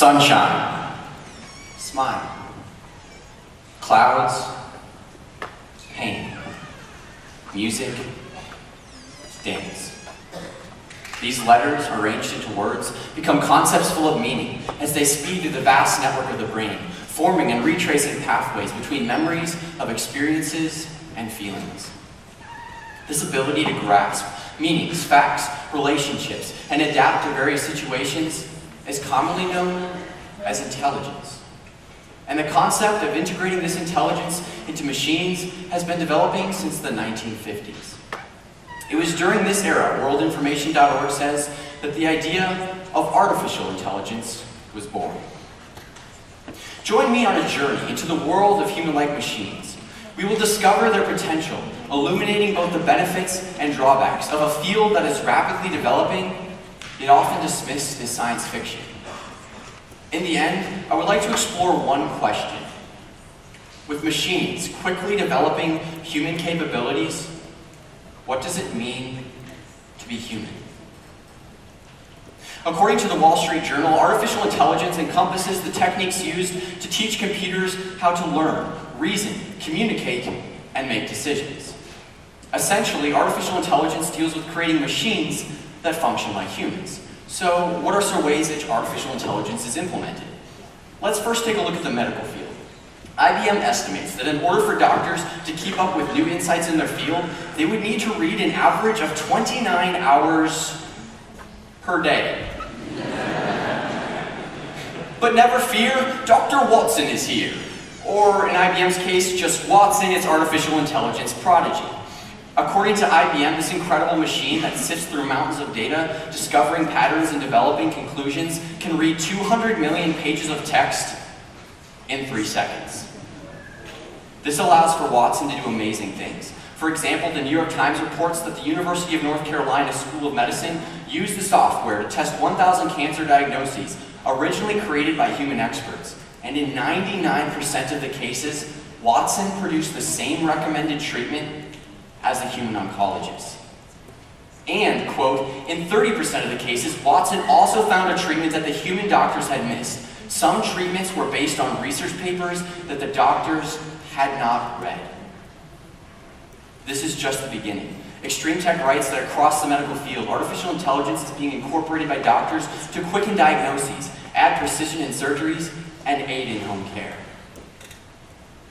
Sunshine, smile, clouds, pain, music, dance. These letters, arranged into words, become concepts full of meaning as they speed through the vast network of the brain, forming and retracing pathways between memories of experiences and feelings. This ability to grasp meanings, facts, relationships, and adapt to various situations is commonly known as intelligence. And the concept of integrating this intelligence into machines has been developing since the 1950s. It was during this era, worldinformation.org says, that the idea of artificial intelligence was born. Join me on a journey into the world of human-like machines. We will discover their potential, illuminating both the benefits and drawbacks of a field that is rapidly developing, yet often dismissed as science fiction. In the end, I would like to explore one question. With machines quickly developing human capabilities, what does it mean to be human? According to the Wall Street Journal, artificial intelligence encompasses the techniques used to teach computers how to learn, reason, communicate, and make decisions. Essentially, artificial intelligence deals with creating machines that function like humans. So, what are some ways in which artificial intelligence is implemented? Let's first take a look at the medical field. IBM estimates that in order for doctors to keep up with new insights in their field, they would need to read an average of 29 hours per day. But never fear, Dr. Watson is here. Or in IBM's case, just Watson, its artificial intelligence prodigy. According to IBM, this incredible machine that sifts through mountains of data, discovering patterns and developing conclusions, can read 200 million pages of text in 3 seconds. This allows for Watson to do amazing things. For example, the New York Times reports that the University of North Carolina School of Medicine used the software to test 1,000 cancer diagnoses, originally created by human experts. And in 99% of the cases, Watson produced the same recommended treatment as the human oncologist. And, quote, in 30% of the cases, Watson also found a treatment that the human doctors had missed. Some treatments were based on research papers that the doctors had not read. This is just the beginning. Extreme Tech writes that across the medical field, artificial intelligence is being incorporated by doctors to quicken diagnoses, add precision in surgeries, and aid in home care.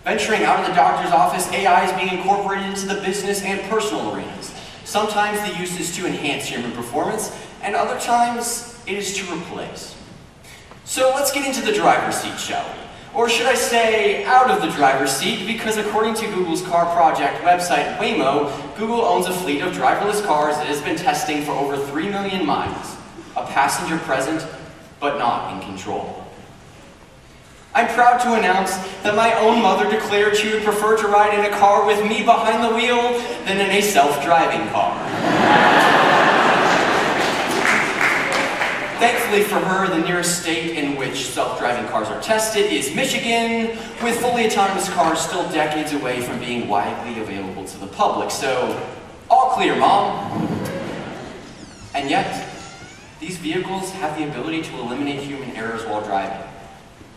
Venturing out of the doctor's office, AI is being incorporated into the business and personal arenas. Sometimes the use is to enhance human performance, and other times it is to replace. So let's get into the driver's seat, shall we? Or should I say, out of the driver's seat, because according to Google's car project website, Waymo, Google owns a fleet of driverless cars that has been testing for over 3 million miles. A passenger present, but not in control. I'm proud to announce that my own mother declared she would prefer to ride in a car with me behind the wheel than in a self-driving car. Thankfully for her, the nearest state in which self-driving cars are tested is Michigan, with fully autonomous cars still decades away from being widely available to the public. So, all clear, Mom. And yet, these vehicles have the ability to eliminate human errors while driving.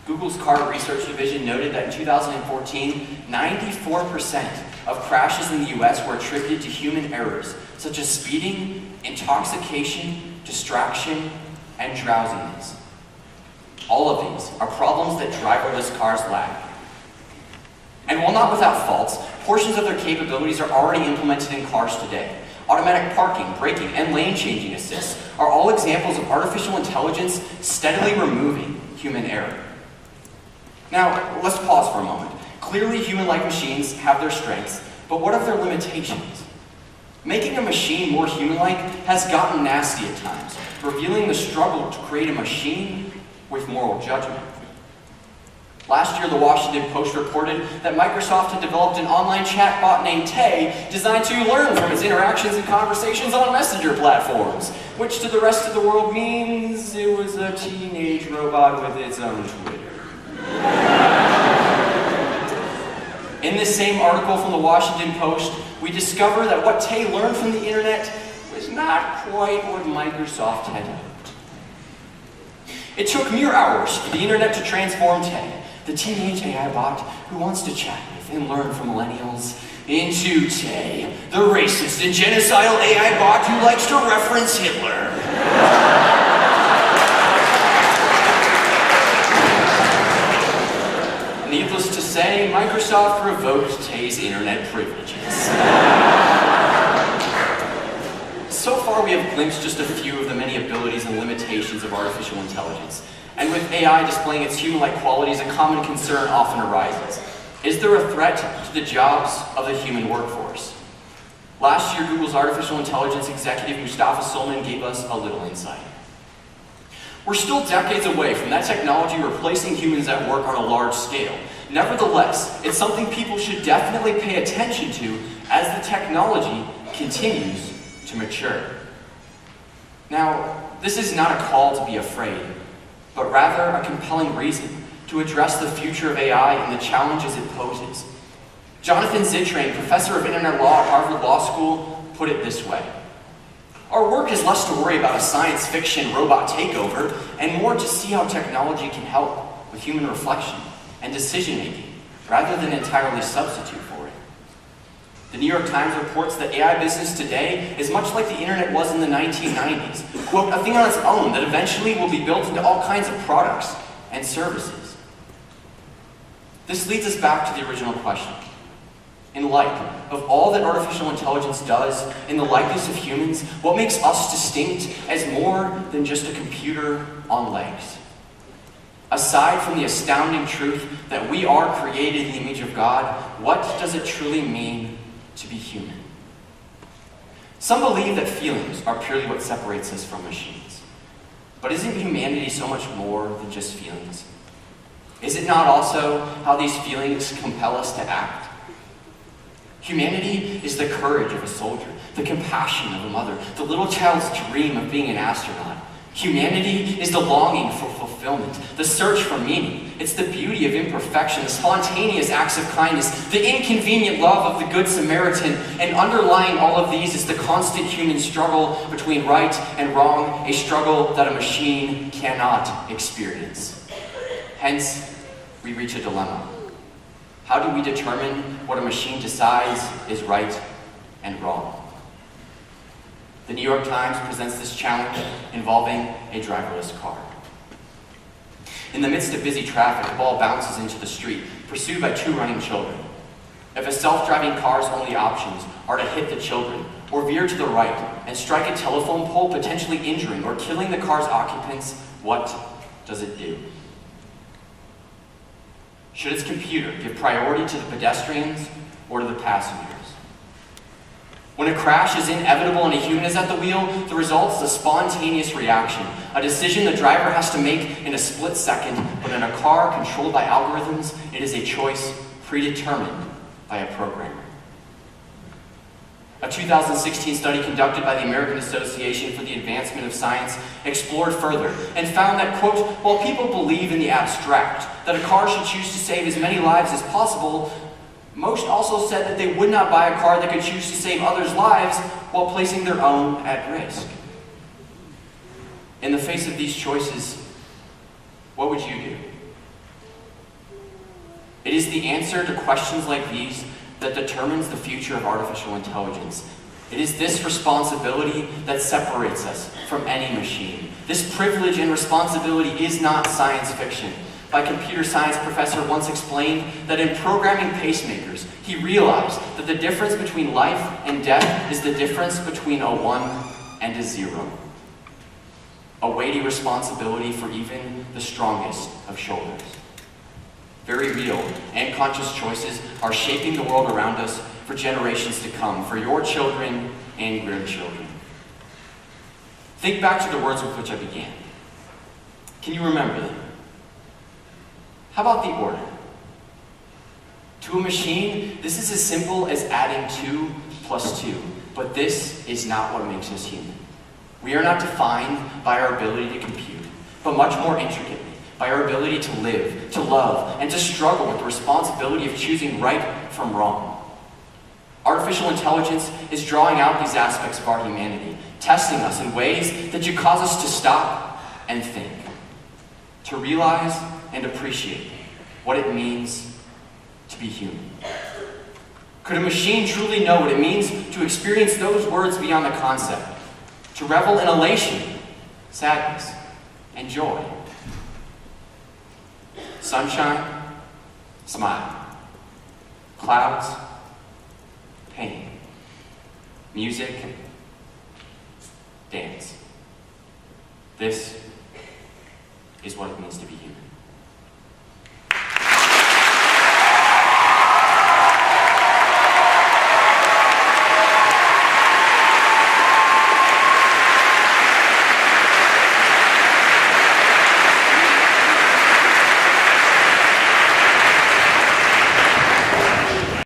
Google's car research division noted that in 2014, 94% of crashes in the US were attributed to human errors, such as speeding, intoxication, distraction, and drowsiness. All of these are problems that driverless cars lack. And while not without faults, portions of their capabilities are already implemented in cars today. Automatic parking, braking, and lane changing assists are all examples of artificial intelligence steadily removing human error. Now, let's pause for a moment. Clearly, human-like machines have their strengths, but what are their limitations? Making a machine more human-like has gotten nasty at times, revealing the struggle to create a machine with moral judgment. Last year, the Washington Post reported that Microsoft had developed an online chatbot named Tay designed to learn from its interactions and conversations on messenger platforms, which to the rest of the world means it was a teenage robot with its own Twitter. In this same article from the Washington Post, we discover that what Tay learned from the internet was not quite what Microsoft had hoped. It took mere hours for the internet to transform Tay, the teenage AI bot who wants to chat with and learn from millennials, into Tay, the racist and genocidal AI bot who likes to reference Hitler. Needless to say, Microsoft revoked Tay's internet privileges. So far, we have glimpsed just a few of the many abilities and limitations of artificial intelligence. And with AI displaying its human-like qualities, a common concern often arises. Is there a threat to the jobs of the human workforce? Last year, Google's artificial intelligence executive Mustafa Sulman gave us a little insight. We're still decades away from that technology replacing humans at work on a large scale. Nevertheless, it's something people should definitely pay attention to as the technology continues to mature. Now, this is not a call to be afraid, but rather a compelling reason to address the future of AI and the challenges it poses. Jonathan Zittrain, professor of internet law at Harvard Law School, put it this way: our work is less to worry about a science fiction robot takeover and more to see how technology can help with human reflection and decision-making rather than entirely substitute for it. The New York Times reports that AI business today is much like the internet was in the 1990s. Quote, a thing on its own that eventually will be built into all kinds of products and services. This leads us back to the original question. In light of all that artificial intelligence does in the likeness of humans, what makes us distinct as more than just a computer on legs? Aside from the astounding truth that we are created in the image of God, what does it truly mean to be human? Some believe that feelings are purely what separates us from machines. But isn't humanity so much more than just feelings? Is it not also how these feelings compel us to act? Humanity is the courage of a soldier, the compassion of a mother, the little child's dream of being an astronaut. Humanity is the longing for fulfillment, the search for meaning. It's the beauty of imperfection, the spontaneous acts of kindness, the inconvenient love of the Good Samaritan, and underlying all of these is the constant human struggle between right and wrong, a struggle that a machine cannot experience. Hence, we reach a dilemma. How do we determine what a machine decides is right and wrong? The New York Times presents this challenge involving a driverless car. In the midst of busy traffic, a ball bounces into the street, pursued by two running children. If a self-driving car's only options are to hit the children, or veer to the right and strike a telephone pole, potentially injuring or killing the car's occupants, what does it do? Should its computer give priority to the pedestrians or to the passengers? When a crash is inevitable and a human is at the wheel, the result is a spontaneous reaction, a decision the driver has to make in a split second, but in a car controlled by algorithms, it is a choice predetermined by a programmer. A 2016 study conducted by the American Association for the Advancement of Science explored further and found that, quote, while people believe in the abstract, that a car should choose to save as many lives as possible, most also said that they would not buy a car that could choose to save others' lives while placing their own at risk. In the face of these choices, what would you do? It is the answer to questions like these that determines the future of artificial intelligence. It is this responsibility that separates us from any machine. This privilege and responsibility is not science fiction. My computer science professor once explained that in programming pacemakers, he realized that the difference between life and death is the difference between a 1 and a 0. A weighty responsibility for even the strongest of shoulders. Very real and conscious choices are shaping the world around us for generations to come, for your children and grandchildren. Think back to the words with which I began. Can you remember them? How about the order? To a machine, this is as simple as adding 2 plus 2, but this is not what makes us human. We are not defined by our ability to compute, but much more intricately, by our ability to live, to love, and to struggle with the responsibility of choosing right from wrong. Artificial intelligence is drawing out these aspects of our humanity, testing us in ways that should cause us to stop and think. to realize and appreciate what it means to be human? Could a machine truly know what it means to experience those words beyond the concept, to revel in elation, sadness, and joy? Sunshine, smile. Clouds, pain. Music, dance. This is what it means to be human.